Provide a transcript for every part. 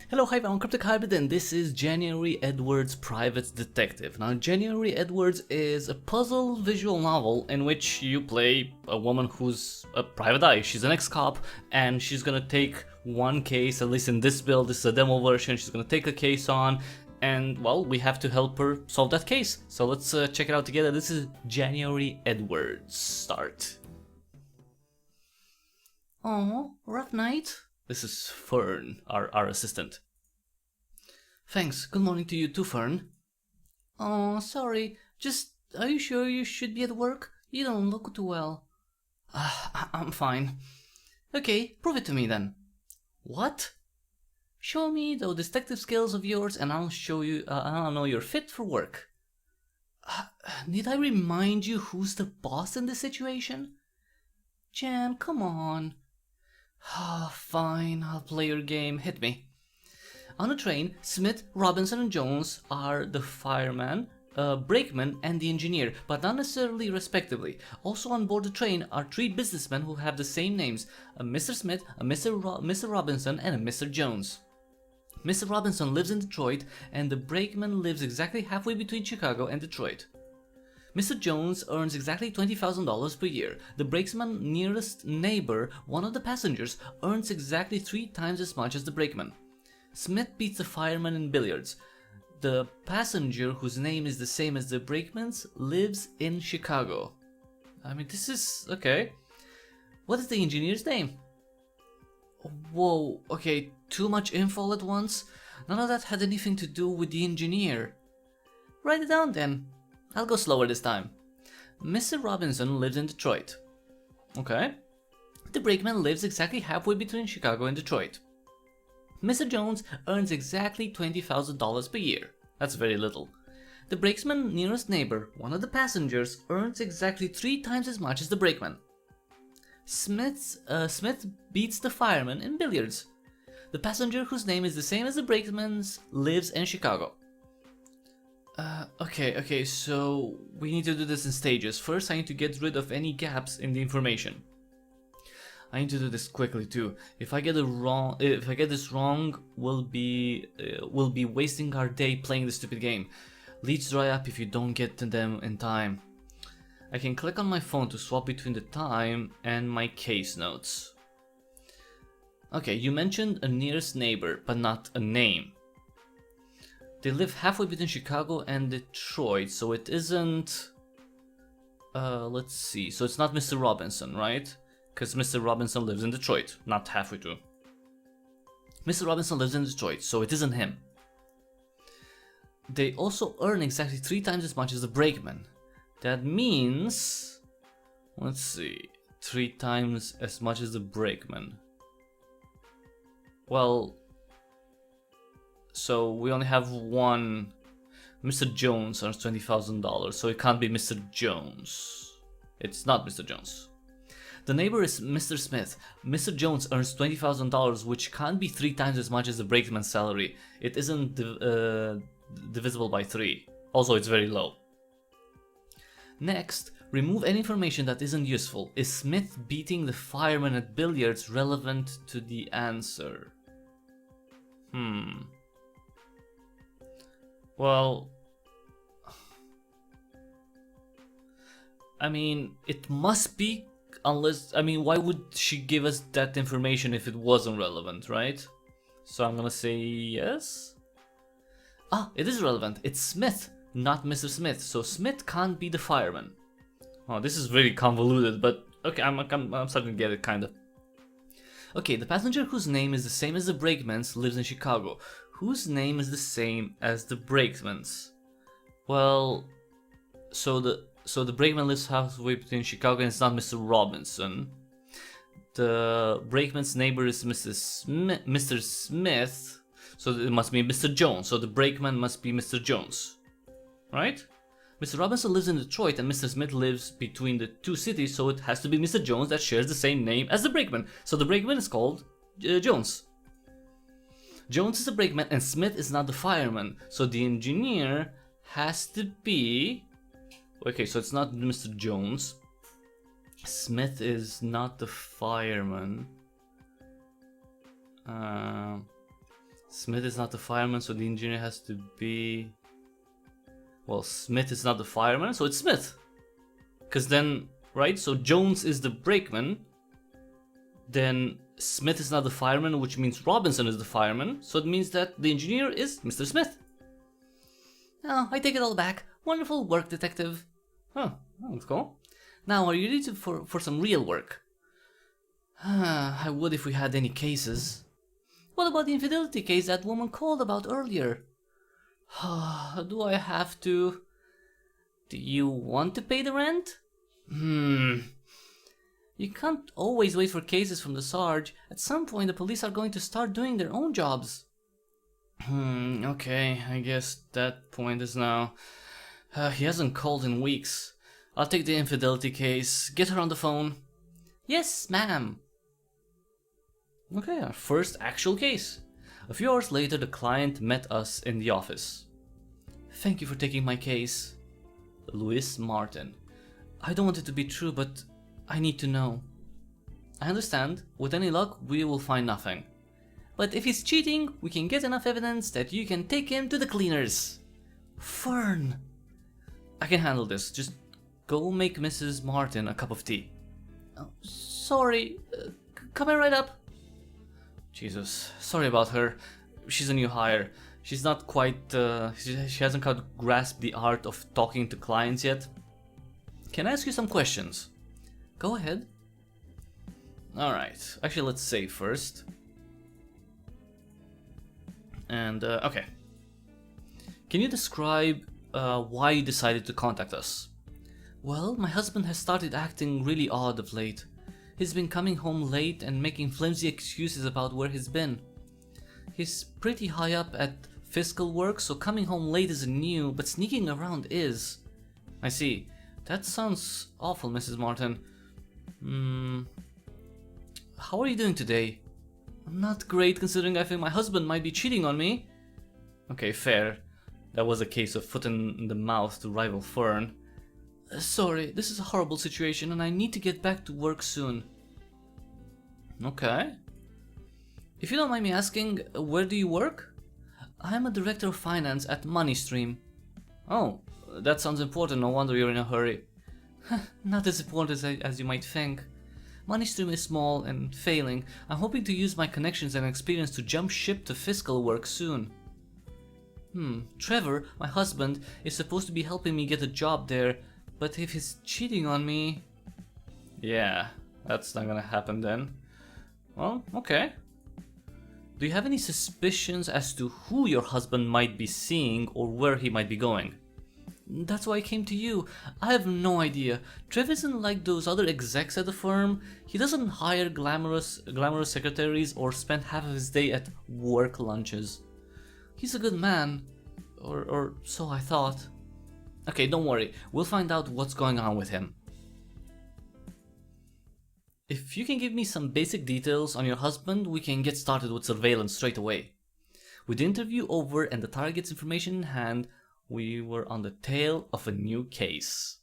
Hello, hi, I'm Cryptic Hybrid and this is January Edwards' Private Detective. Now, January Edwards is a puzzle visual novel in which you play a woman who's a private eye. She's an ex-cop and she's gonna take one case, at least in this build, this is a demo version, she's gonna take a case on and, well, we have to help her solve that case. So let's check it out together. This is January Edwards. Start. Oh, rough night? This is Fern, our assistant. Thanks, good morning to you too, Fern. Oh, sorry, are you sure you should be at work? You don't look too well. I'm fine. Okay, prove it to me then. What? Show me those detective skills of yours and I'll show you, I'll know you're fit for work. Need I remind you who's the boss in this situation? Jan, come on. Fine, I'll play your game. Hit me. On the train, Smith, Robinson, and Jones are the fireman, brakeman, and the engineer, but not necessarily respectively. Also on board the train are three businessmen who have the same names: a Mr. Smith, a Mr. Robinson, and a Mr. Jones. Mr. Robinson lives in Detroit, and the brakeman lives exactly halfway between Chicago and Detroit. Mr. Jones earns exactly $20,000 per year. The brakeman's nearest neighbor, one of the passengers, earns exactly 3 times as much as the brakeman. Smith beats the fireman in billiards. The passenger, whose name is the same as the brakeman's, lives in Chicago. I mean, this is okay. What is the engineer's name? Whoa, okay, too much info at once? None of that had anything to do with the engineer. Write it down then. I'll go slower this time. Mr. Robinson lives in Detroit. Okay. The brakeman lives exactly halfway between Chicago and Detroit. Mr. Jones earns exactly $20,000 per year. That's very little. The brakeman's nearest neighbor, one of the passengers, earns exactly 3 times as much as the brakeman. Smith beats the fireman in billiards. The passenger, whose name is the same as the brakeman's, lives in Chicago. Okay, so we need to do this in stages. First, I need to get rid of any gaps in the information. I need to do this quickly too. If I get this wrong, we'll be wasting our day playing this stupid game. Leads dry up if you don't get to them in time. I can click on my phone to swap between the time and my case notes. Okay, you mentioned a nearest neighbor, but not a name. They live halfway between Chicago and Detroit, so it isn't... let's see, so it's not Mr. Robinson, right? Because Mr. Robinson lives in Detroit, not halfway to. Mr. Robinson lives in Detroit, so it isn't him. They also earn exactly 3 times as much as the brakeman. That means... let's see, 3 times as much as the brakeman. Well... so we only have one. Mr. Jones earns $20,000, so it can't be Mr. Jones. It's not Mr. Jones. The neighbor is Mr. Smith. Mr. Jones earns $20,000, which can't be 3 times as much as the brakeman's salary. It isn't divisible by 3. Also, it's very low. Next, remove any information that isn't useful. Is Smith beating the fireman at billiards relevant to the answer? Well, I mean, it must be, unless, I mean, why would she give us that information if it wasn't relevant, right? So I'm gonna say yes. It is relevant. It's Smith, not Mr. Smith. So Smith can't be the fireman. Oh, this is really convoluted, but okay, I'm starting to get it, kind of. Okay, the passenger whose name is the same as the brakeman's lives in Chicago. Whose name is the same as the brakeman's? Well, so the brakeman lives halfway between Chicago and it's not Mr. Robinson. The brakeman's neighbor is Mr. Smith, so it must be Mr. Jones. So the brakeman must be Mr. Jones, right? Mr. Robinson lives in Detroit and Mr. Smith lives between the 2 cities, so it has to be Mr. Jones that shares the same name as the brakeman. So the brakeman is called Jones. Jones is the brakeman and Smith is not the fireman, so the engineer has to be... okay, so it's not Mr. Jones. Smith is not the fireman. Smith is not the fireman, so the engineer has to be... Well, Smith is not the fireman, so it's Smith. Because then, right, so Jones is the brakeman. Then Smith is not the fireman, which means Robinson is the fireman. So it means that the engineer is Mr. Smith. Oh, I take it all back. Wonderful work, detective. Huh, that's cool. Now, are you ready for some real work? I would if we had any cases. What about the infidelity case that woman called about earlier? Do I have to... Do you want to pay the rent? You can't always wait for cases from the Sarge. At some point the police are going to start doing their own jobs. Okay, I guess that point is now... he hasn't called in weeks. I'll take the infidelity case. Get her on the phone. Yes, ma'am. Okay, our first actual case. A few hours later, the client met us in the office. Thank you for taking my case. Louis Martin. I don't want it to be true, but I need to know. I understand. With any luck, we will find nothing. But if he's cheating, we can get enough evidence that you can take him to the cleaners. Fern. I can handle this. Just go make Mrs. Martin a cup of tea. Oh, sorry. Coming right up. Jesus. Sorry about her. She's a new hire. She's not quite... she hasn't quite grasped the art of talking to clients yet. Can I ask you some questions? Go ahead. Alright. Actually, let's save first. And, okay. Can you describe why you decided to contact us? Well, my husband has started acting really odd of late. He's been coming home late and making flimsy excuses about where he's been. He's pretty high up at fiscal work, so coming home late isn't new, but sneaking around is. I see. That sounds awful, Mrs. Martin. How are you doing today? Not great, considering I think my husband might be cheating on me. Okay, fair. That was a case of foot in the mouth to rival Fern. Sorry, this is a horrible situation and I need to get back to work soon. Okay. If you don't mind me asking, where do you work? I'm a director of finance at MoneyStream. Oh, that sounds important, no wonder you're in a hurry. Not as important as you might think. MoneyStream is small and failing. I'm hoping to use my connections and experience to jump ship to fiscal work soon. Trevor, my husband, is supposed to be helping me get a job there, but if he's cheating on me... Yeah, that's not gonna happen then. Well, okay. Do you have any suspicions as to who your husband might be seeing or where he might be going? That's why I came to you. I have no idea. Trev isn't like those other execs at the firm. He doesn't hire glamorous secretaries or spend half of his day at work lunches. He's a good man. Or so I thought. Okay, don't worry. We'll find out what's going on with him. If you can give me some basic details on your husband, we can get started with surveillance straight away. With the interview over and the target's information in hand, we were on the tail of a new case.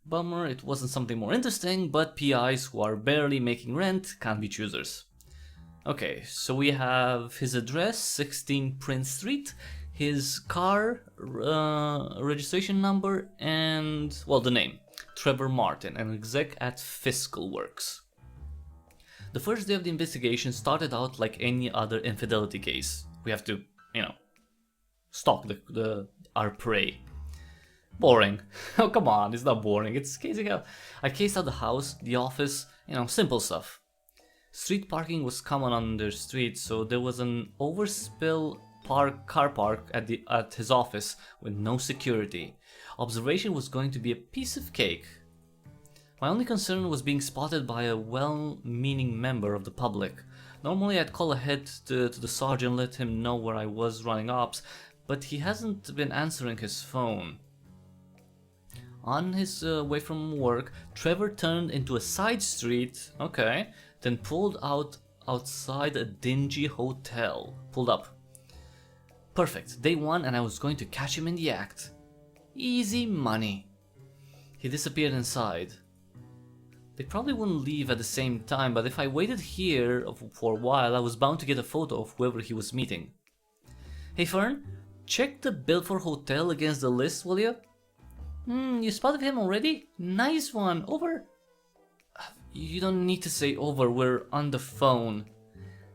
Bummer, it wasn't something more interesting, but PIs who are barely making rent can't be choosers. Okay, so we have his address, 16 Prince Street, his car registration number, and, well, the name. Trevor Martin, an exec at Fiscal Works. The first day of the investigation started out like any other infidelity case. We have to, stalk our prey. Boring. Oh, come on, it's not boring, it's casing out. I cased out the house, the office, simple stuff. Street parking was common on their street, so there was an overspill car park at his office with no security. Observation was going to be a piece of cake. My only concern was being spotted by a well-meaning member of the public. Normally I'd call ahead to the sergeant and let him know where I was running ops, but he hasn't been answering his phone. On his way from work, Trevor turned into a side street, then pulled outside a dingy hotel. Pulled up. Perfect, day one and I was going to catch him in the act. Easy money. He disappeared inside. They probably wouldn't leave at the same time, but if I waited here for a while, I was bound to get a photo of whoever he was meeting. Hey Fern, check the Belfort Hotel against the list, will you? You spotted him already? Nice one, over. You don't need to say over, we're on the phone.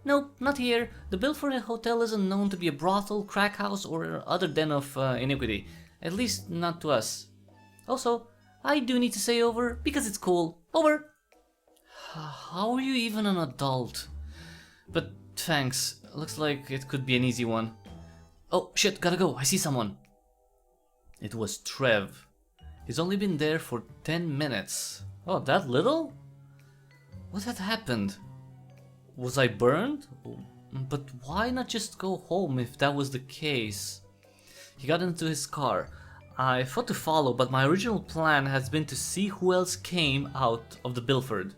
Nope, not here. The Belfort Hotel isn't known to be a brothel, crack house, or other den of iniquity. At least not to us. Also, I do need to say over because it's cool. Over! How are you even an adult? But thanks. Looks like it could be an easy one. Oh shit, gotta go. I see someone. It was Trev. He's only been there for 10 minutes. Oh, that little? What had happened? Was I burned? But why not just go home if that was the case? He got into his car. I thought to follow, but my original plan has been to see who else came out of the Bilford.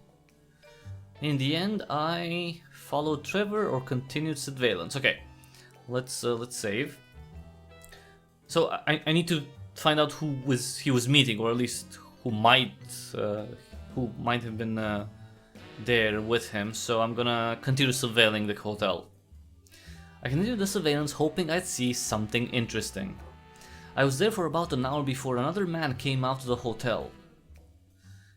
In the end, I followed Trevor or continued surveillance. Okay, let's save. So I need to find out who he was meeting, or at least who might have been there with him. So I'm gonna continue surveilling the hotel. I continued the surveillance, hoping I'd see something interesting. I was there for about an hour before another man came out of the hotel.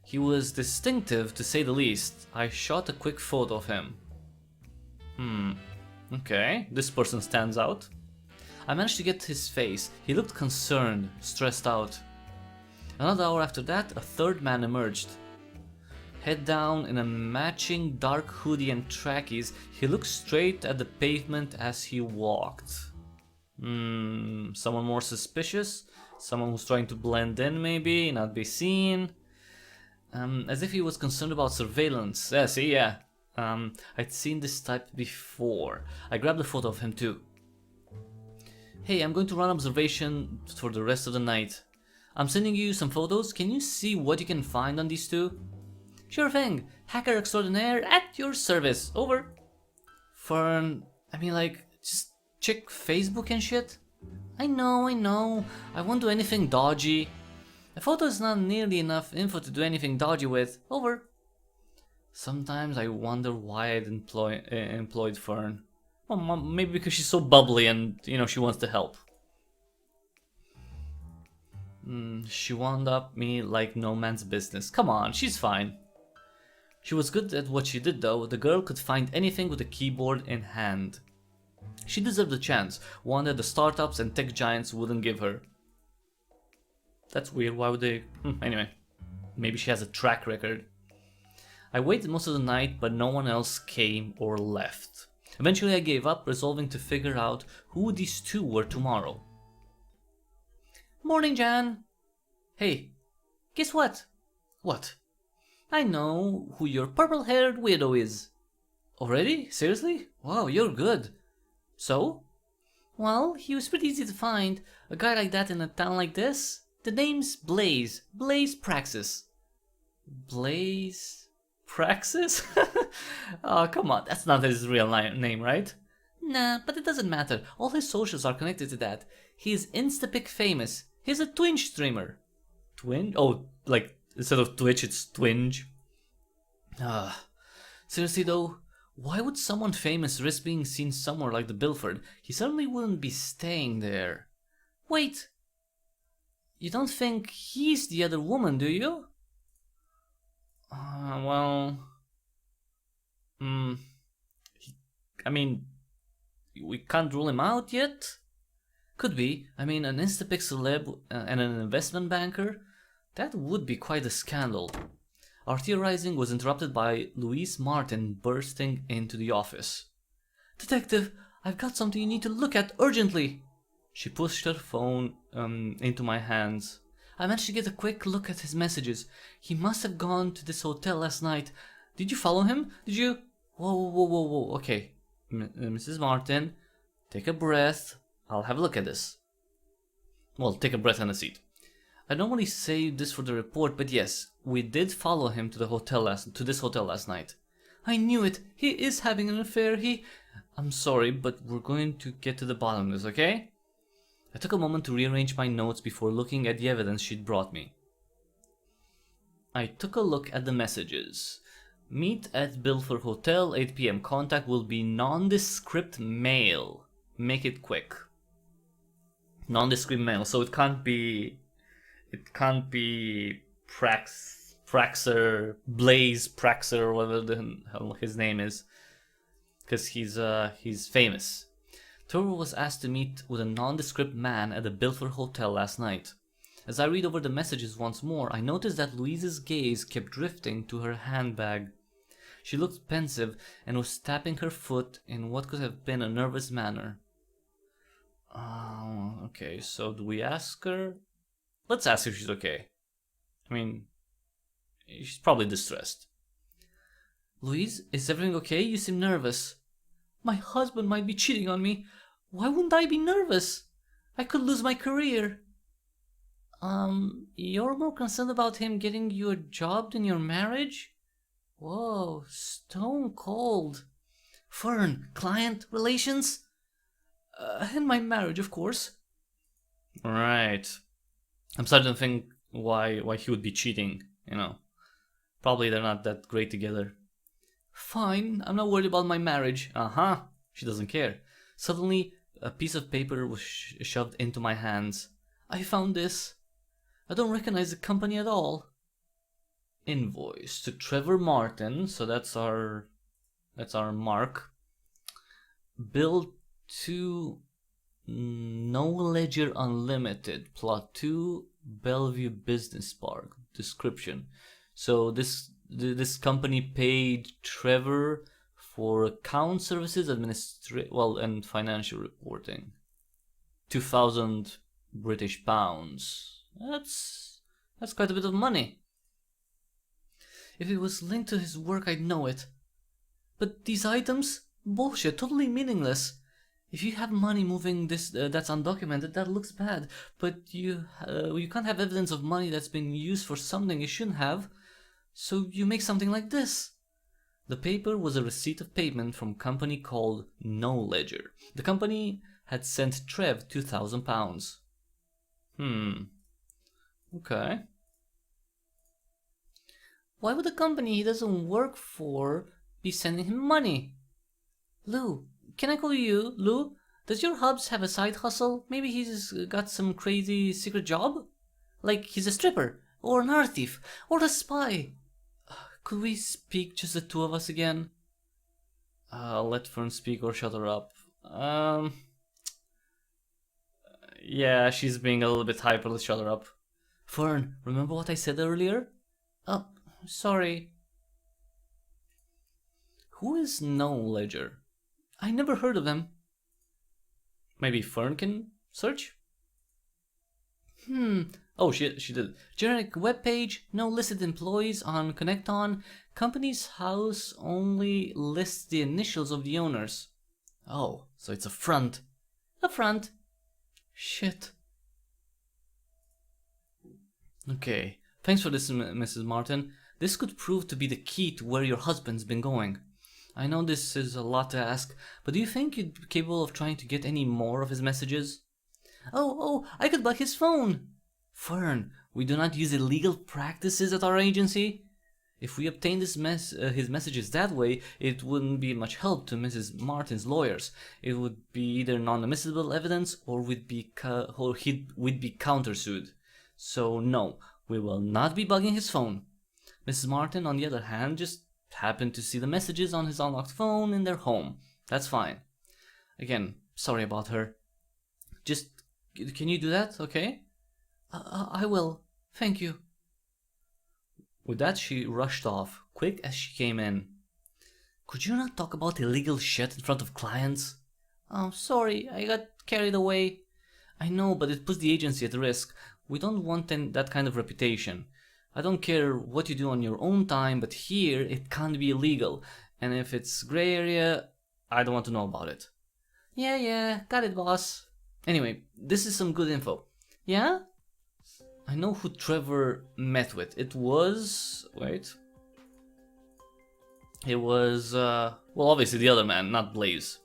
He was distinctive, to say the least. I shot a quick photo of him. Okay, this person stands out. I managed to get his face. He looked concerned, stressed out. Another hour after that, a third man emerged. Head down in a matching dark hoodie and trackies, he looked straight at the pavement as he walked. Someone more suspicious? Someone who's trying to blend in maybe, not be seen? As if he was concerned about surveillance. Yeah. I'd seen this type before. I grabbed a photo of him too. Hey, I'm going to run observation for the rest of the night. I'm sending you some photos. Can you see what you can find on these two? Sure thing. Hacker extraordinaire at your service. Over. Fern, just check Facebook and shit. I know. I won't do anything dodgy. A photo is not nearly enough info to do anything dodgy with. Over. Sometimes I wonder why I'd employed Fern. Well, maybe because she's so bubbly and, she wants to help. She wound up me like no man's business. Come on, she's fine. She was good at what she did though. The girl could find anything with a keyboard in hand. She deserved a chance, one that the startups and tech giants wouldn't give her. That's weird, why would they? Anyway, maybe she has a track record. I waited most of the night, but no one else came or left. Eventually I gave up, resolving to figure out who these two were tomorrow. Morning, Jan. Hey, guess what? What? I know who your purple-haired widow is. Already? Seriously? Wow, you're good. So? Well, he was pretty easy to find. A guy like that in a town like this? The name's Blaze. Blaze Praxis. Blaze Praxis? Oh, come on. That's not his real name, right? Nah, but it doesn't matter. All his socials are connected to that. He's Instapic famous. He's a Twitch streamer. Twitch? Oh, like instead of Twitch, it's Twinge. Seriously though, why would someone famous risk being seen somewhere like the Bilford? He certainly wouldn't be staying there. Wait, you don't think he's the other woman, do you? We can't rule him out yet. Could be. An Instapic celeb and an investment banker? That would be quite a scandal. Our theorizing was interrupted by Louise Martin bursting into the office. Detective, I've got something you need to look at urgently. She pushed her phone into my hands. I managed to get a quick look at his messages. He must have gone to this hotel last night. Did you follow him? Did you? Whoa. Okay. Mrs. Martin, take a breath. I'll have a look at this. Well, take a breath and a seat. I normally say this for the report, but yes, we did follow him to this hotel last night. I knew it. He is having an affair. I'm sorry, but we're going to get to the bottom of this, okay? I took a moment to rearrange my notes before looking at the evidence she'd brought me. I took a look at the messages. Meet at Bilford Hotel, 8 p.m. Contact will be nondescript male. Make it quick. Nondescript mail, so it can't be Praxer, Blaze Praxer, or whatever the hell his name is, because he's famous. Trevor was asked to meet with a nondescript man at the Bilford Hotel last night. As I read over the messages once more, I noticed that Louise's gaze kept drifting to her handbag. She looked pensive and was tapping her foot in what could have been a nervous manner. Okay, so do we ask her? Let's ask if she's okay. I mean, she's probably distressed. Louise, is everything okay? You seem nervous. My husband might be cheating on me. Why wouldn't I be nervous? I could lose my career. You're more concerned about him getting you a job than your marriage? Whoa, stone cold. Fern, client relations? And my marriage, of course. Right. I'm starting to think why he would be cheating, you know. Probably they're not that great together. Fine, I'm not worried about my marriage. She doesn't care. Suddenly, a piece of paper was shoved into my hands. I found this. I don't recognize the company at all. Invoice to Trevor Martin, so that's our mark. Bill to No Ledger Unlimited, Plot 2, Bellevue Business Park. Description. So this company paid Trevor for account services, and financial reporting. 2,000 British pounds. That's quite a bit of money. If it was linked to his work, I'd know it. But these items? Bullshit, totally meaningless. If you have money moving that's undocumented, that looks bad. But you can't have evidence of money that's been used for something you shouldn't have. So you make something like this. The paper was a receipt of payment from a company called No Ledger. The company had sent Trev £2,000. Okay. Why would the company he doesn't work for be sending him money? Lou, can I call you Lou? Does your hubs have a side hustle? Maybe he's got some crazy secret job? Like he's a stripper, or an art thief, or a spy. Could we speak just the two of us again? Let Fern speak or shut her up. Yeah, she's being a little bit hyper, let's shut her up. Fern, remember what I said earlier? Oh, sorry. Who is No Ledger? I never heard of them. Maybe Fern can search? Oh, she did. Generic webpage, no listed employees on Connecton. Company's house only lists the initials of the owners. Oh, so it's a front. A front. Shit. Okay, thanks for this, Mrs. Martin. This could prove to be the key to where your husband's been going. I know this is a lot to ask, but do you think you'd be capable of trying to get any more of his messages? Oh, I could buy his phone. Fern, we do not use illegal practices at our agency. If we obtained his messages that way, it wouldn't be much help to Mrs. Martin's lawyers. It would be either non-admissible evidence or we'd be countersued. So no, we will not be bugging his phone. Mrs. Martin, on the other hand, just happened to see the messages on his unlocked phone in their home. That's fine. Again, sorry about her. Just, can you do that, okay? I will. Thank you. With that, she rushed off, quick as she came in. Could you not talk about illegal shit in front of clients? Oh, sorry, I got carried away. I know, but it puts the agency at risk. We don't want that kind of reputation. I don't care what you do on your own time, but here it can't be illegal. And if it's gray area, I don't want to know about it. Yeah, got it, boss. Anyway, this is some good info. Yeah? I know who Trevor met with. It was... well, obviously the other man, not Blaze.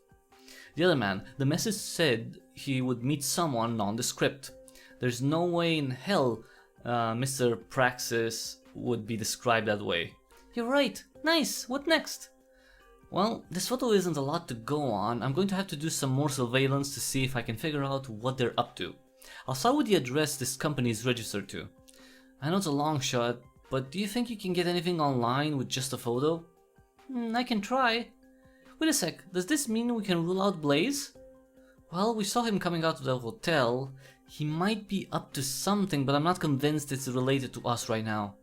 The other man, the message said he would meet someone nondescript. There's no way in hell Mr. Praxis would be described that way. You're right. Nice. What next? Well, this photo isn't a lot to go on. I'm going to have to do some more surveillance to see if I can figure out what they're up to. I'll start with the address this company is registered to. I know it's a long shot, but do you think you can get anything online with just a photo? I can try. Wait a sec, does this mean we can rule out Blaze? Well, we saw him coming out of the hotel. He might be up to something, but I'm not convinced it's related to us right now.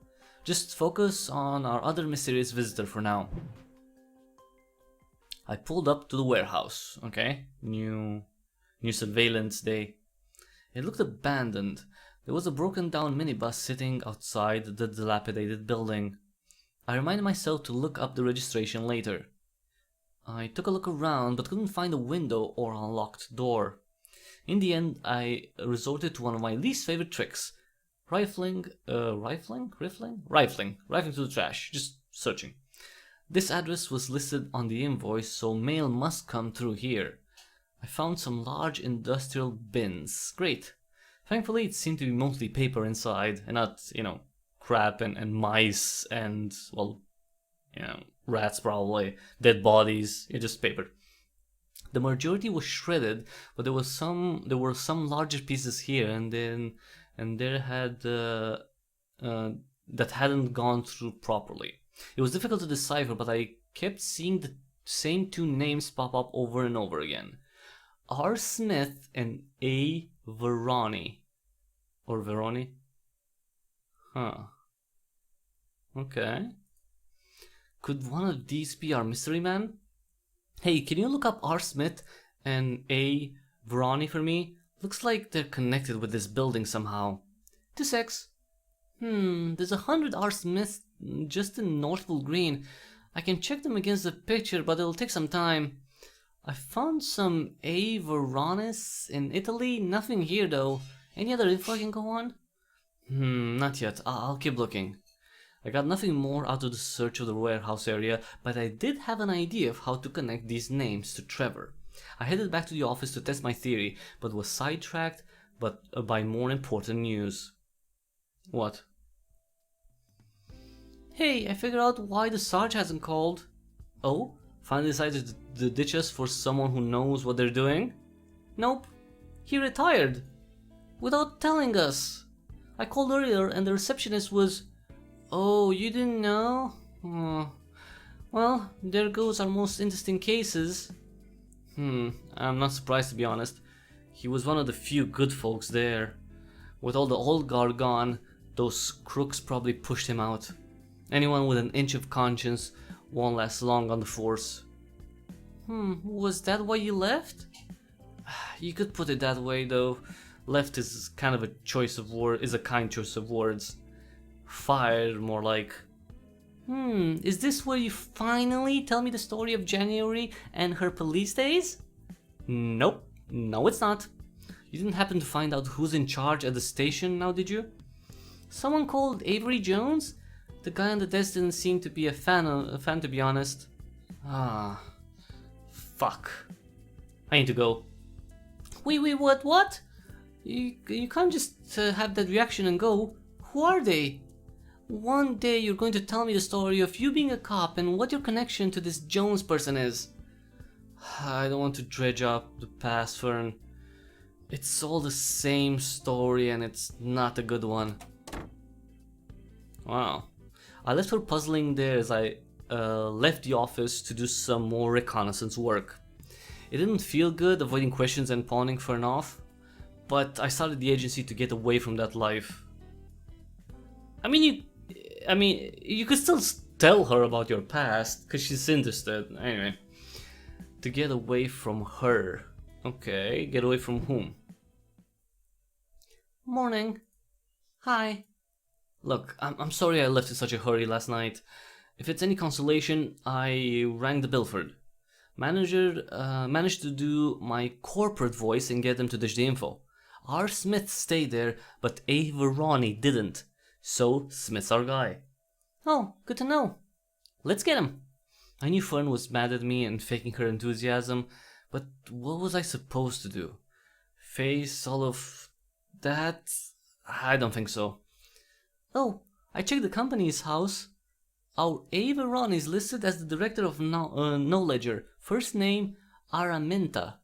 Just focus on our other mysterious visitor for now. I pulled up to the warehouse, okay? New surveillance day. It looked abandoned. There was a broken down minibus sitting outside the dilapidated building. I reminded myself to look up the registration later. I took a look around but couldn't find a window or unlocked door. In the end, I resorted to one of my least favorite tricks. Rifling through the trash, just searching. This address was listed on the invoice, so mail must come through here. I found some large industrial bins. Great. Thankfully, it seemed to be mostly paper inside, and not, crap and mice and, well, rats probably, dead bodies, just paper. The majority was shredded, but there were some larger pieces here and there had that hadn't gone through properly. It was difficult to decipher, but I kept seeing the same two names pop up over and over again. R. Smith and A. Veroni. Or Veroni? Huh. Okay. Could one of these be our mystery man? Hey, can you look up R. Smith and A. Veroni for me? Looks like they're connected with this building somehow. 2 secs. There's 100 R. Smiths just in Northville Green. I can check them against the picture, but it'll take some time. I found some A. Veronis in Italy. Nothing here though. Any other info I can go on? Not yet. I'll keep looking. I got nothing more out of the search of the warehouse area, but I did have an idea of how to connect these names to Trevor. I headed back to the office to test my theory, but was sidetracked by more important news. What? Hey, I figured out why the Sarge hasn't called. Oh? Finally decided to ditch us for someone who knows what they're doing? Nope. He retired. Without telling us. I called earlier and the receptionist was... Oh, you didn't know? Well, there goes our most interesting cases. I'm not surprised to be honest. He was one of the few good folks there. With all the old guard gone, those crooks probably pushed him out. Anyone with an inch of conscience won't last long on the force. Was that why you left? You could put it that way though. Left is kind of a kind choice of words. Fired, more like. Is this where you finally tell me the story of January and her police days? Nope, no it's not. You didn't happen to find out who's in charge at the station now, did you? Someone called Avery Jones? The guy on the desk didn't seem to be a fan to be honest. Fuck. I need to go. Wait, what? You can't just have that reaction and go. Who are they? One day you're going to tell me the story of you being a cop and what your connection to this Jones person is. I don't want to dredge up the past, Fern. It's all the same story and it's not a good one. Wow. I left her puzzling there as I left the office to do some more reconnaissance work. It didn't feel good avoiding questions and pawning Fern off, but I started the agency to get away from that life. I mean, you could still tell her about your past, because she's interested. Anyway, to get away from her. Okay, get away from whom? Morning. Hi. Look, I'm sorry I left in such a hurry last night. If it's any consolation, I rang the Bilford. Manager managed to do my corporate voice and get them to dish the info. R. Smith stayed there, but A. Veroni didn't. So, Smith's our guy. Oh, good to know. Let's get him. I knew Fern was mad at me and faking her enthusiasm, but what was I supposed to do? Face all of that? I don't think so. Oh, I checked the company's house. Our A. Veroni is listed as the director of No Ledger. First name, Araminta.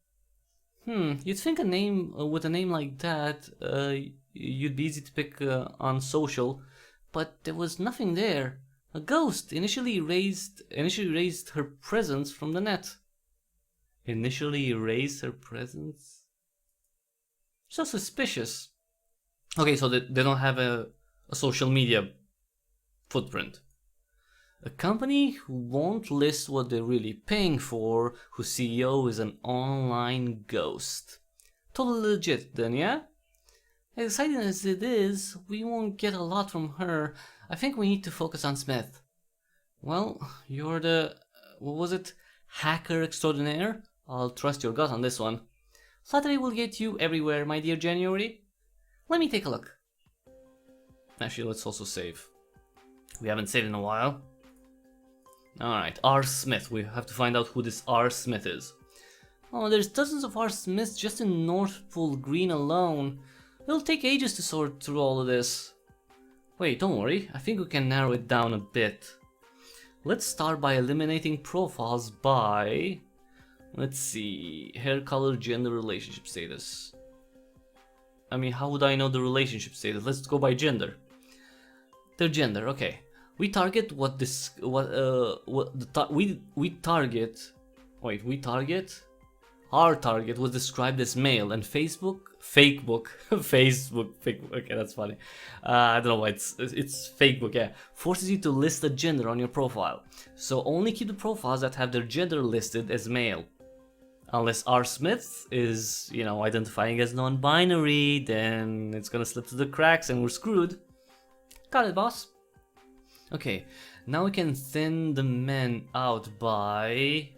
You'd think a name with a name like that, you'd be easy to pick on social, but there was nothing there. A ghost initially erased her presence from the net. Initially erased her presence? So suspicious. Okay, so they don't have a social media footprint. A company who won't list what they're really paying for, whose CEO is an online ghost. Totally legit then, yeah? As exciting as it is, we won't get a lot from her. I think we need to focus on Smith. Well, you're the... what was it? Hacker extraordinaire? I'll trust your gut on this one. Flattery will get you everywhere, my dear January. Let me take a look. Actually, let's also save. We haven't saved in a while. Alright, R. Smith. We have to find out who this R. Smith is. Oh, there's dozens of R. Smiths just in North Pool Green alone. It'll take ages to sort through all of this. Wait, don't worry. I think we can narrow it down a bit. Let's start by eliminating profiles by... let's see... hair color, gender, relationship status. I mean, how would I know the relationship status? Let's go by gender. Their gender, okay. We target what this our target was described as male, and Facebook, okay, that's funny. I don't know why it's Facebook, yeah, forces you to list a gender on your profile. So only keep the profiles that have their gender listed as male. Unless R. Smith is, you know, identifying as non-binary, then it's gonna slip through the cracks and we're screwed. Got it, boss. Okay, now we can thin the men out by...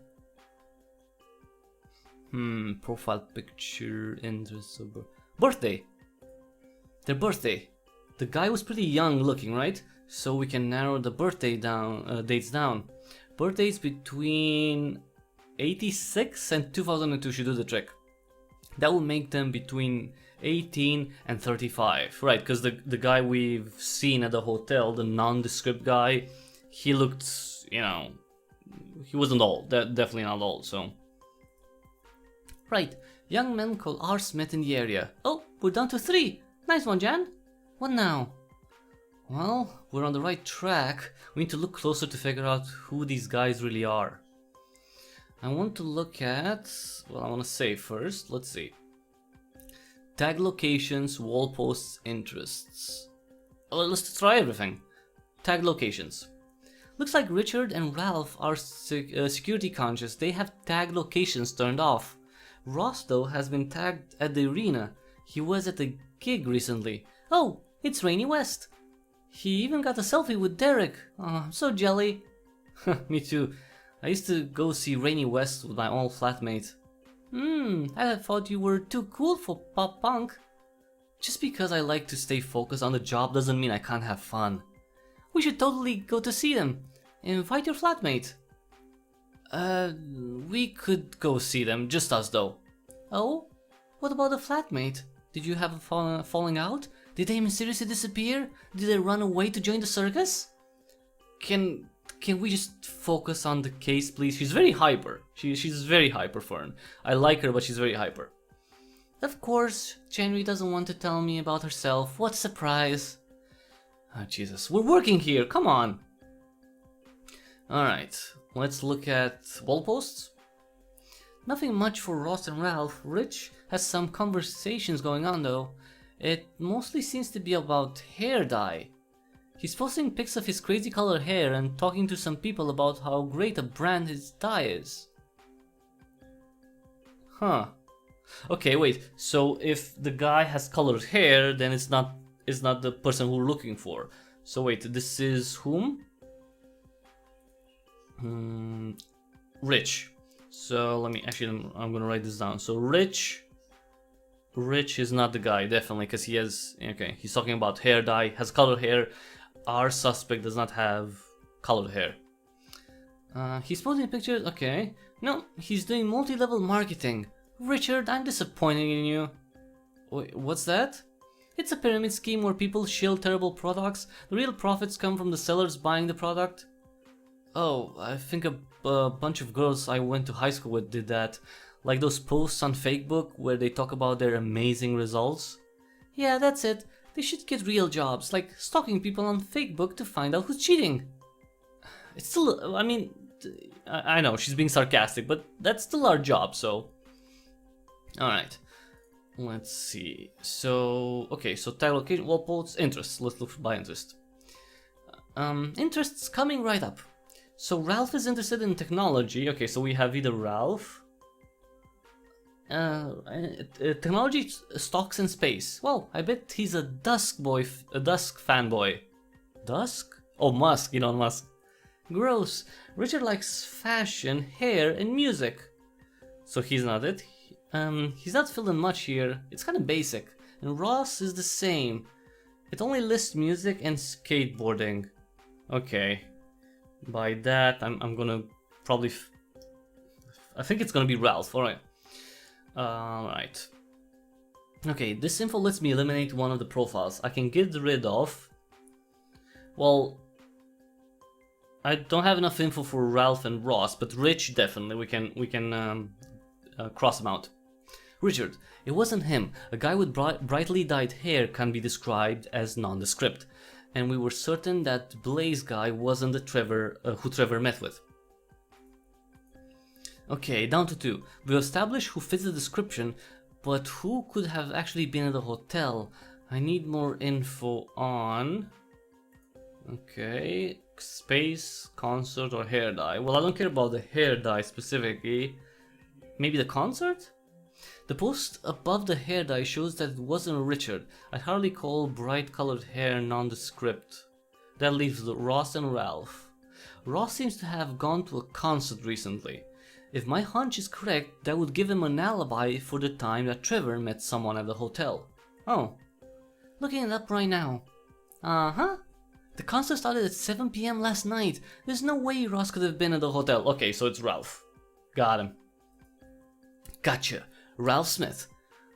profile picture, interest, birthday. Their birthday. The guy was pretty young looking, right? So we can narrow the birthday down, dates down. Birthdays between 86 and 2002 should do the trick. That will make them between 18 and 35, right? Because the guy we've seen at the hotel, the nondescript guy, he looked, you know, he wasn't old, definitely not old, so. Right, young men called R. Smith in the area. Oh, we're down to 3. Nice one, Jan. What now? Well, we're on the right track. We need to look closer to figure out who these guys really are. I want to look at, well, I want to save first. Let's see. Tag locations, wall posts, interests. Well, let's try everything. Tag locations. Looks like Richard and Ralph are security conscious. They have tag locations turned off. Ross, though, has been tagged at the arena. He was at a gig recently. Oh, it's Rainy West. He even got a selfie with Derek. Oh, I'm so jelly. Me too. I used to go see Rainy West with my old flatmate. I thought you were too cool for pop punk. Just because I like to stay focused on the job doesn't mean I can't have fun. We should totally go to see them. Invite your flatmate. We could go see them, just us though. Oh? What about the flatmate? Did you have a falling out? Did they mysteriously disappear? Did they run away to join the circus? Can we just focus on the case, please? She's very hyper. She's very hyper, Fern. I like her, but she's very hyper. Of course, January doesn't want to tell me about herself. What a surprise. Oh, Jesus. We're working here. Come on. Alright. Let's look at wall posts. Nothing much for Ross and Ralph. Rich has some conversations going on, though. It mostly seems to be about hair dye. He's posting pics of his crazy color hair and talking to some people about how great a brand his dye is. Huh. Okay, wait. So if the guy has colored hair, then it's not the person we're looking for. So wait, this is whom? Rich. So let me actually, I'm gonna write this down. So Rich is not the guy, definitely, because he has, okay, he's talking about hair dye, has colored hair. Our suspect does not have colored hair. He's posting pictures, okay. No, he's doing multi-level marketing. Richard, I'm disappointed in you. Wait, what's that? It's a pyramid scheme where people shill terrible products. The real profits come from the sellers buying the product. Oh, I think a bunch of girls I went to high school with did that. Like those posts on Facebook where they talk about their amazing results? Yeah, that's it. They should get real jobs, like stalking people on Facebook to find out who's cheating. It's still, I mean, I know she's being sarcastic, but that's still our job, so. Alright. Let's see. So, okay, so tag location, wall posts, interests. Let's look by interest. Interests coming right up. So Ralph is interested in technology. Okay, so we have either Ralph. Technology, stocks, and space. Well, I bet he's a Dusk fanboy. Dusk? Oh, Musk, Elon Musk. Gross. Richard likes fashion, hair, and music. So he's not it. He's not filling much here. It's kind of basic. And Ross is the same. It only lists music and skateboarding. Okay. By that, I'm gonna probably. I think it's gonna be Ralph. All right. Alright. Okay, this info lets me eliminate one of the profiles. I can get rid of. Well, I don't have enough info for Ralph and Ross, but Rich definitely. We can cross them out. Richard. It wasn't him. A guy with brightly dyed hair can be described as nondescript, and we were certain that Blaze guy wasn't the Trevor who Trevor met with. Okay, down to 2. We established who fits the description, but who could have actually been at the hotel? I need more info on. Okay, space, concert, or hair dye. Well, I don't care about the hair dye specifically. Maybe the concert? The post above the hair dye shows that it wasn't Richard. I'd hardly call bright colored hair nondescript. That leaves Ross and Ralph. Ross seems to have gone to a concert recently. If my hunch is correct, that would give him an alibi for the time that Trevor met someone at the hotel. Oh, looking it up right now. Uh-huh. The concert started at 7 PM last night. There's no way Ross could have been at the hotel. Okay, so it's Ralph. Got him. Gotcha. Ralph Smith.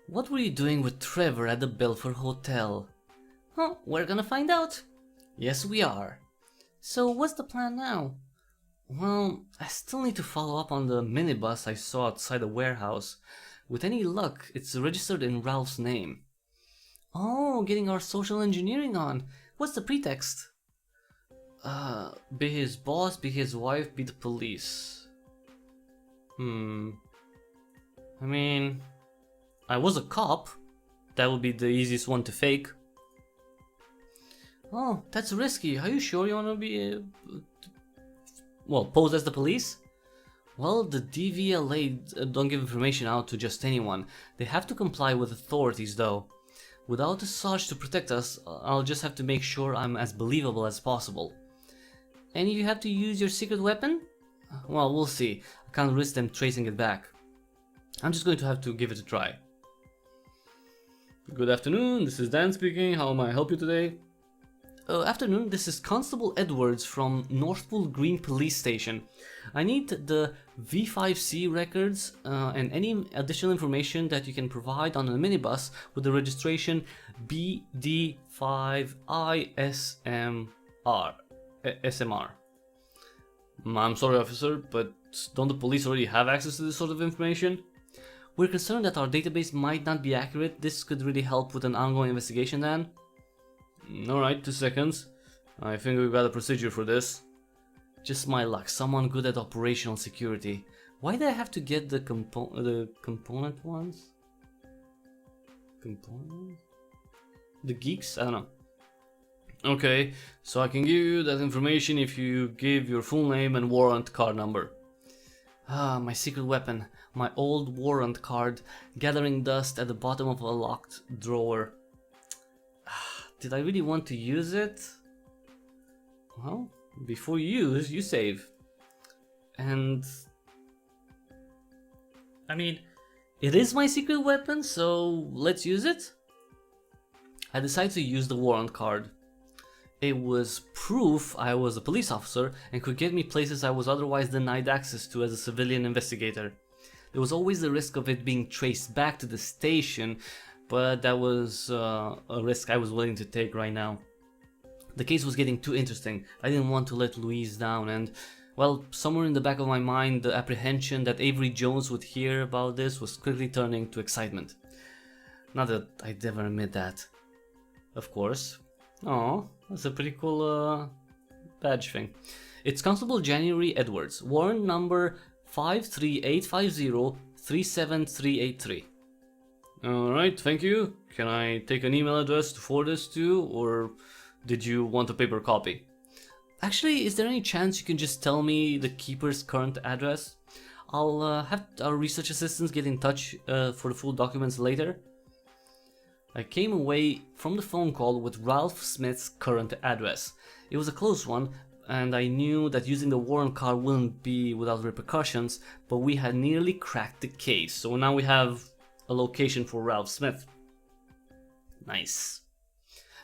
What were you doing with Trevor at the Belfort Hotel? Huh, we're gonna find out. Yes, we are. So what's the plan now? Well, I still need to follow up on the minibus I saw outside the warehouse. With any luck, it's registered in Ralph's name. Oh, getting our social engineering on. What's the pretext? Be his boss, be his wife, be the police. I mean, I was a cop. That would be the easiest one to fake. Oh, that's risky. Are you sure you want to be... pose as the police? Well, the DVLA don't give information out to just anyone. They have to comply with authorities though. Without a Sarge to protect us, I'll just have to make sure I'm as believable as possible. And if you have to use your secret weapon? Well, we'll see. I can't risk them tracing it back. I'm just going to have to give it a try. Good afternoon, this is Dan speaking. How may I help you today? Afternoon, this is Constable Edwards from Northpool Green Police Station. I need the V5C records and any additional information that you can provide on a minibus with the registration BD5ISMR. I'm sorry, officer, but don't the police already have access to this sort of information? We're concerned that our database might not be accurate. This could really help with an ongoing investigation then. Alright, 2 seconds. I think we've got a procedure for this. Just my luck, someone good at operational security. Why did I have to get the component ones? Components? The geeks? I don't know. Okay, so I can give you that information if you give your full name and warrant card number. Ah, my secret weapon. My old warrant card, gathering dust at the bottom of a locked drawer. Did I really want to use it? Well, before you use, you save. And... I mean, it is my secret weapon, so let's use it. I decided to use the warrant card. It was proof I was a police officer and could get me places I was otherwise denied access to as a civilian investigator. There was always the risk of it being traced back to the station, but that was a risk I was willing to take right now. The case was getting too interesting. I didn't want to let Louise down, and Well, somewhere in the back of my mind, the apprehension that Avery Jones would hear about this was quickly turning to excitement. Not that I'd ever admit that. Of course. Oh, that's a pretty cool badge thing. It's Constable January Edwards, warrant number 53850-37383. Alright, thank you. Can I take an email address to forward this to, or did you want a paper copy? Actually, is there any chance you can just tell me the keeper's current address? I'll have our research assistants get in touch for the full documents later. I came away from the phone call with Ralph Smith's current address. It was a close one, and I knew that using the warrant card wouldn't be without repercussions, but we had nearly cracked the case, so now we have a location for Ralph Smith. Nice.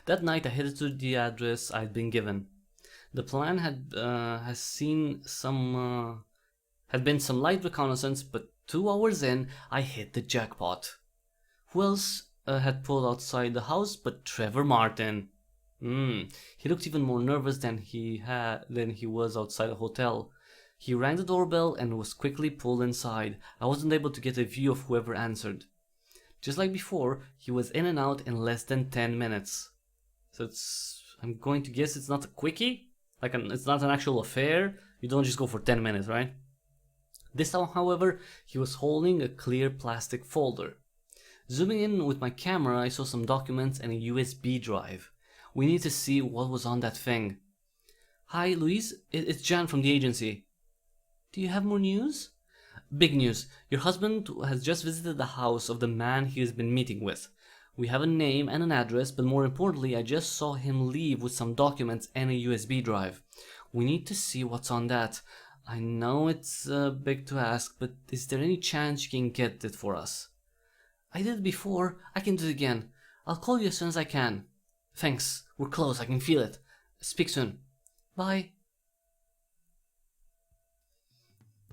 That night I headed to the address I'd been given. The plan had been some light reconnaissance, but 2 hours in, I hit the jackpot. Who else had pulled outside the house but Trevor Martin? He looked even more nervous than he was outside the hotel. He rang the doorbell and was quickly pulled inside. I wasn't able to get a view of whoever answered. Just like before, he was in and out in less than 10 minutes. So I'm going to guess it's not a quickie? It's not an actual affair? You don't just go for 10 minutes, right? This time, however, he was holding a clear plastic folder. Zooming in with my camera, I saw some documents and a USB drive. We need to see what was on that thing. Hi, Louise. It's Jan from the agency. Do you have more news? Big news. Your husband has just visited the house of the man he has been meeting with. We have a name and an address, but more importantly, I just saw him leave with some documents and a USB drive. We need to see what's on that. I know it's big to ask, but is there any chance you can get it for us? I did it before. I can do it again. I'll call you as soon as I can. Thanks. We're close. I can feel it. Speak soon. Bye.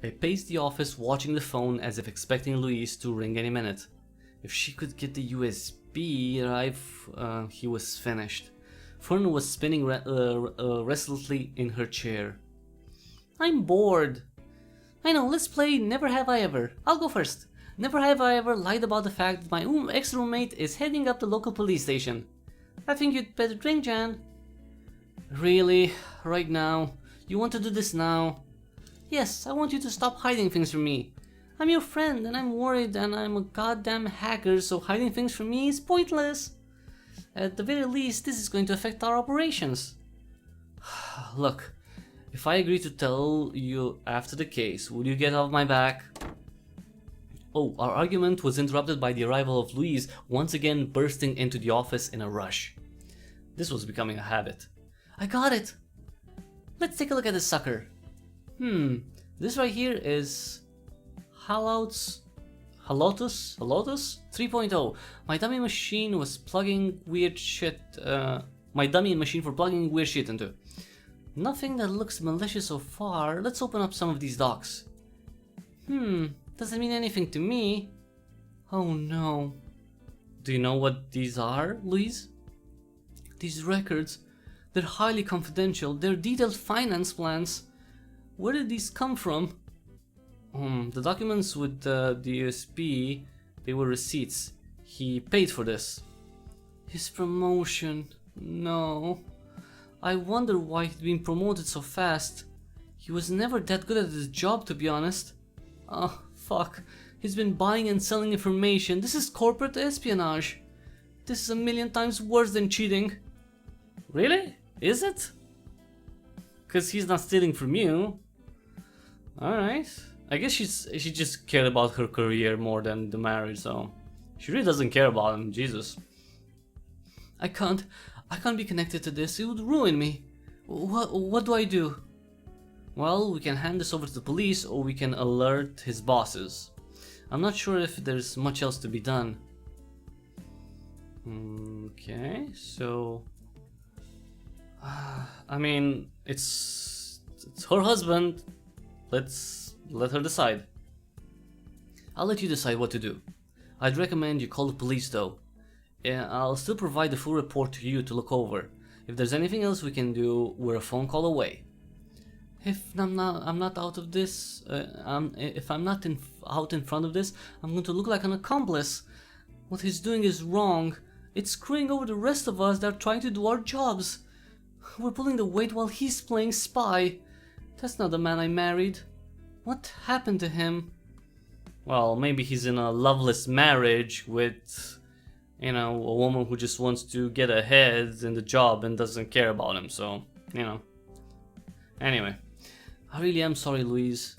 I paced the office watching the phone as if expecting Louise to ring any minute. If she could get the USB drive, he was finished. Fern was spinning restlessly in her chair. I'm bored. I know, let's play Never Have I Ever. I'll go first. Never have I ever lied about the fact that my ex-roommate is heading up the local police station. I think you'd better drink, Jan. Really? Right now? You want to do this now? Yes, I want you to stop hiding things from me. I'm your friend and I'm worried and I'm a goddamn hacker, so hiding things from me is pointless. At the very least, this is going to affect our operations. Look, if I agree to tell you after the case, will you get off my back? Oh, our argument was interrupted by the arrival of Louise, once again bursting into the office in a rush. This was becoming a habit. I got it! Let's take a look at this sucker. This right here is Halotus 3.0. My dummy machine was plugging weird shit. My dummy machine for plugging weird shit into. Nothing that looks malicious so far. Let's open up some of these docs. Doesn't mean anything to me. Oh no. Do you know what these are, Louise? These records, they're highly confidential. They're detailed finance plans. Where did these come from? The documents with the USB, they were receipts. He paid for this. His promotion. No. I wonder why he'd been promoted so fast. He was never that good at his job, to be honest. Oh, fuck. He's been buying and selling information. This is corporate espionage. This is a million times worse than cheating. Really? Is it? Because he's not stealing from you. Alright. I guess she just cared about her career more than the marriage, so she really doesn't care about him. Jesus. I can't be connected to this. It would ruin me. What do I do? Well, we can hand this over to the police, or we can alert his bosses. I'm not sure if there's much else to be done. Okay, so I mean, it's her husband. Let's let her decide. I'll let you decide what to do. I'd recommend you call the police though. I'll still provide the full report to you to look over. If there's anything else we can do, we're a phone call away. If I'm not out of this, if I'm not out in front of this, I'm going to look like an accomplice. What he's doing is wrong. It's screwing over the rest of us that are trying to do our jobs. We're pulling the weight while he's playing spy. That's not the man I married. What happened to him? Well, maybe he's in a loveless marriage with, you know, a woman who just wants to get ahead in the job and doesn't care about him, so, you know. Anyway, I really am sorry, Louise.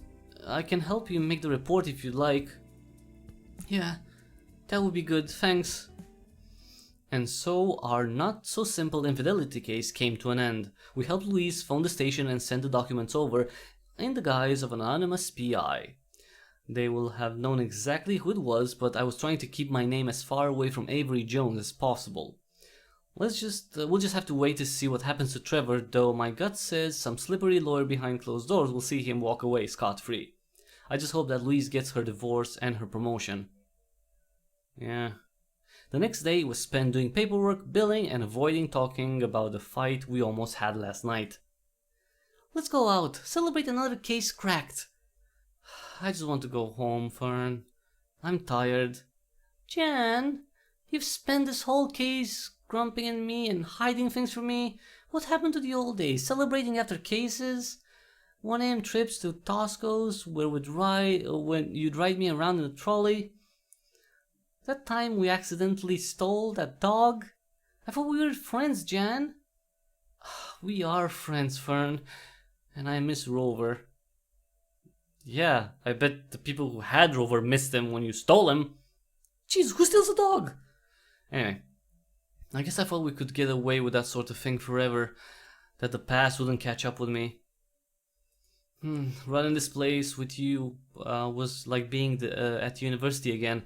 I can help you make the report if you'd like. Yeah, that would be good, thanks. And so our not so simple infidelity case came to an end. We helped Louise phone the station and send the documents over in the guise of an anonymous PI. They will have known exactly who it was, but I was trying to keep my name as far away from Avery Jones as possible. We'll just have to wait to see what happens to Trevor, though my gut says some slippery lawyer behind closed doors will see him walk away scot-free. I just hope that Louise gets her divorce and her promotion. Yeah. The next day was spent doing paperwork, billing, and avoiding talking about the fight we almost had last night. Let's go out, celebrate another case cracked. I just want to go home, Fern. I'm tired. Jan, you've spent this whole case grumping at me and hiding things from me. What happened to the old days, celebrating after cases? 1 a.m. trips to Tosco's where when you'd ride me around in a trolley? That time we accidentally stole that dog? I thought we were friends, Jan. We are friends, Fern. And I miss Rover. Yeah, I bet the people who had Rover missed him when you stole him. Jeez, who steals a dog? Anyway, I guess I thought we could get away with that sort of thing forever. That the past wouldn't catch up with me. Running this place with you was like being at university again.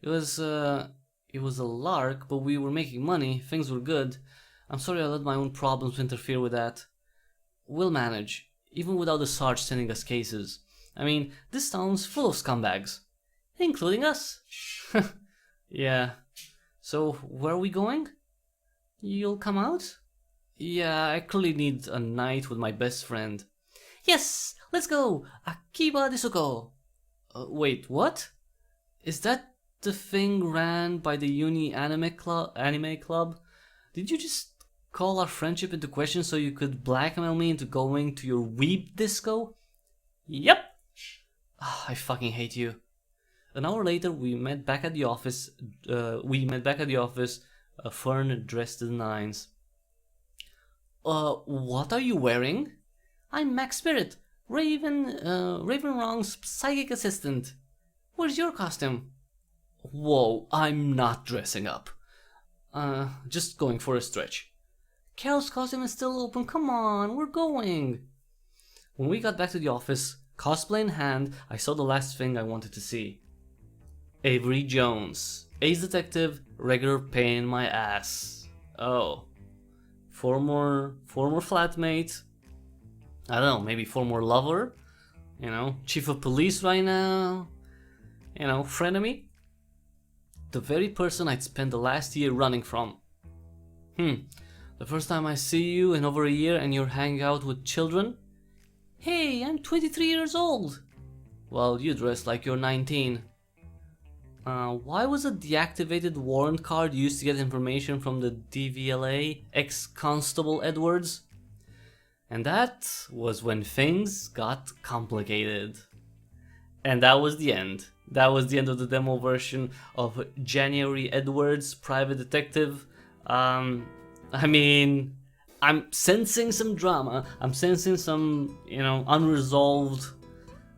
It was a lark, but we were making money, things were good. I'm sorry I let my own problems interfere with that. We'll manage, even without the Sarge sending us cases. I mean, this town's full of scumbags. Including us. Yeah. So, where are we going? You'll come out? Yeah, I clearly need a night with my best friend. Yes! Let's go! Akiba Disuko! Wait, what? Is that the thing ran by the Uni Anime Club? Did you just call our friendship into question so you could blackmail me into going to your weeb disco? Yep. I fucking hate you. An hour later, we met back at the office. Fern dressed to the nines. What are you wearing? I'm Max Spirit, Ravenwrong's psychic assistant. Where's your costume? Whoa, I'm not dressing up. Just going for a stretch. Carol's costume is still open, come on, we're going. When we got back to the office, cosplay in hand, I saw the last thing I wanted to see. Avery Jones, ace detective, regular pain in my ass. Oh. Former flatmate. I don't know, maybe former lover? You know, chief of police right now? You know, frenemy? The very person I'd spent the last year running from. The first time I see you in over a year and you're hanging out with children? Hey, I'm 23 years old. Well, you dress like you're 19. Why was a deactivated warrant card used to get information from the DVLA, ex-Constable Edwards? And that was when things got complicated. And that was the end. That was the end of the demo version of January Edwards, Private Detective. I mean, I'm sensing some drama. I'm sensing some, you know, unresolved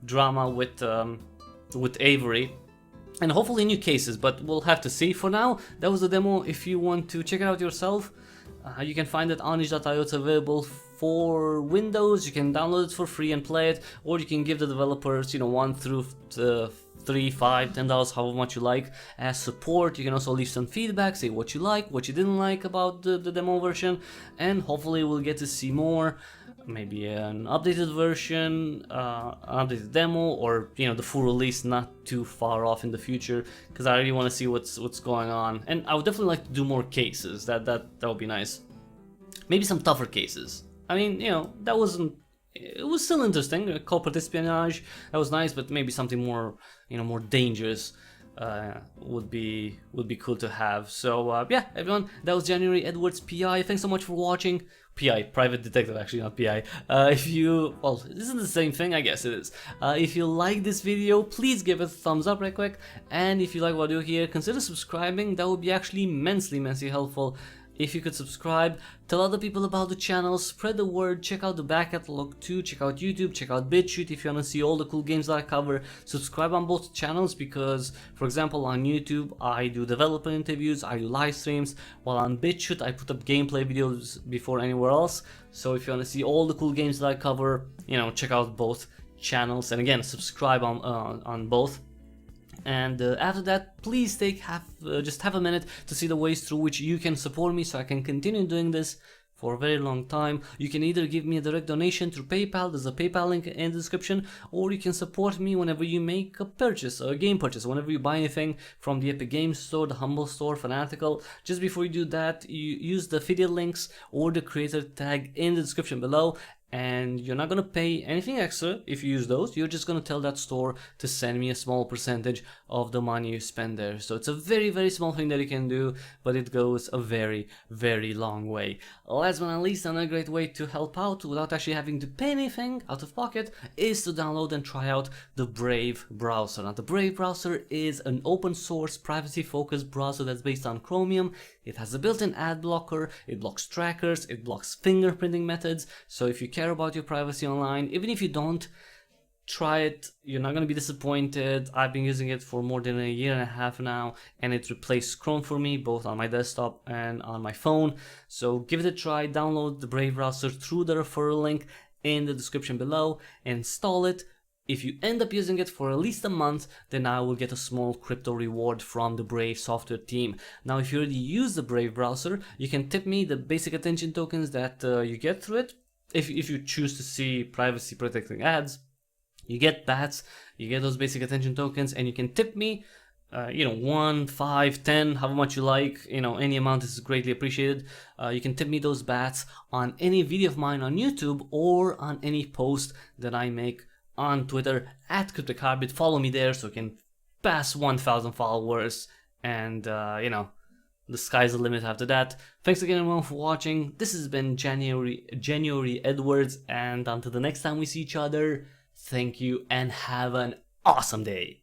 drama with Avery. And hopefully new cases, but we'll have to see. For now, that was the demo. If you want to check it out yourself, you can find it on itch.io. It's available for Windows. You can download it for free and play it, or you can give the developers, you know, $1 through $3, $5, $10, however much you like, as support. You can also leave some feedback, say what you like, what you didn't like about the demo version, and hopefully we'll get to see more. Maybe an updated version, an updated demo, or, you know, the full release not too far off in the future, because I really want to see what's going on. And I would definitely like to do more cases. That would be nice. Maybe some tougher cases. I mean, you know, that wasn't it was still interesting. Corporate espionage, that was nice, but maybe something more, more dangerous would be cool to have. So yeah, everyone, that was January Edwards PI. Thanks so much for watching. PI, private detective, actually, not PI. If you, well, isn't the same thing? I guess it is. If you like this video, please give it a thumbs up right quick. And if you like what I do here, consider subscribing. That would be actually immensely helpful. If you could subscribe, tell other people about the channel, spread the word, check out the back catalog too, check out YouTube, check out BitChute if you want to see all the cool games that I cover. Subscribe on both channels because, for example, on YouTube I do developer interviews, I do live streams, while on BitChute I put up gameplay videos before anywhere else. So if you want to see all the cool games that I cover, check out both channels, and again, subscribe on both. And after that, please just have a minute to see the ways through which you can support me so I can continue doing this for a very long time. You can either give me a direct donation through PayPal, there's a PayPal link in the description, or you can support me whenever you make a purchase, a game purchase, whenever you buy anything from the Epic Games Store, the Humble Store, Fanatical. Just before you do that, you use the affiliate links or the creator tag in the description below. And you're not gonna pay anything extra if you use those. You're just gonna tell that store to send me a small percentage of the money you spend there. So it's a very small thing that you can do, but it goes a very long way. Last but not least, another great way to help out without actually having to pay anything out of pocket is to download and try out the Brave browser. Now, the Brave browser is an open source, privacy focused browser that's based on Chromium. It has a built-in ad blocker, it blocks trackers, it blocks fingerprinting methods. So if you care about your privacy online, even if you don't, try it, you're not going to be disappointed. I've been using it for more than a year and a half now, and it replaced Chrome for me, both on my desktop and on my phone. So give it a try, download the Brave browser through the referral link in the description below, install it. If you end up using it for at least a month, then I will get a small crypto reward from the Brave software team. Now, if you already use the Brave browser, you can tip me the basic attention tokens that you get through it. If you choose to see privacy protecting ads, you get bats, you get those basic attention tokens, and you can tip me 1, 5, 10, however much you like, any amount is greatly appreciated. You can tip me those bats on any video of mine on YouTube or on any post that I make on Twitter at cryptichybrid. Follow me there so you can pass 1,000 followers, and the sky's the limit after that. Thanks again everyone for watching. This has been January Edwards, and until the next time we see each other, thank you and have an awesome day.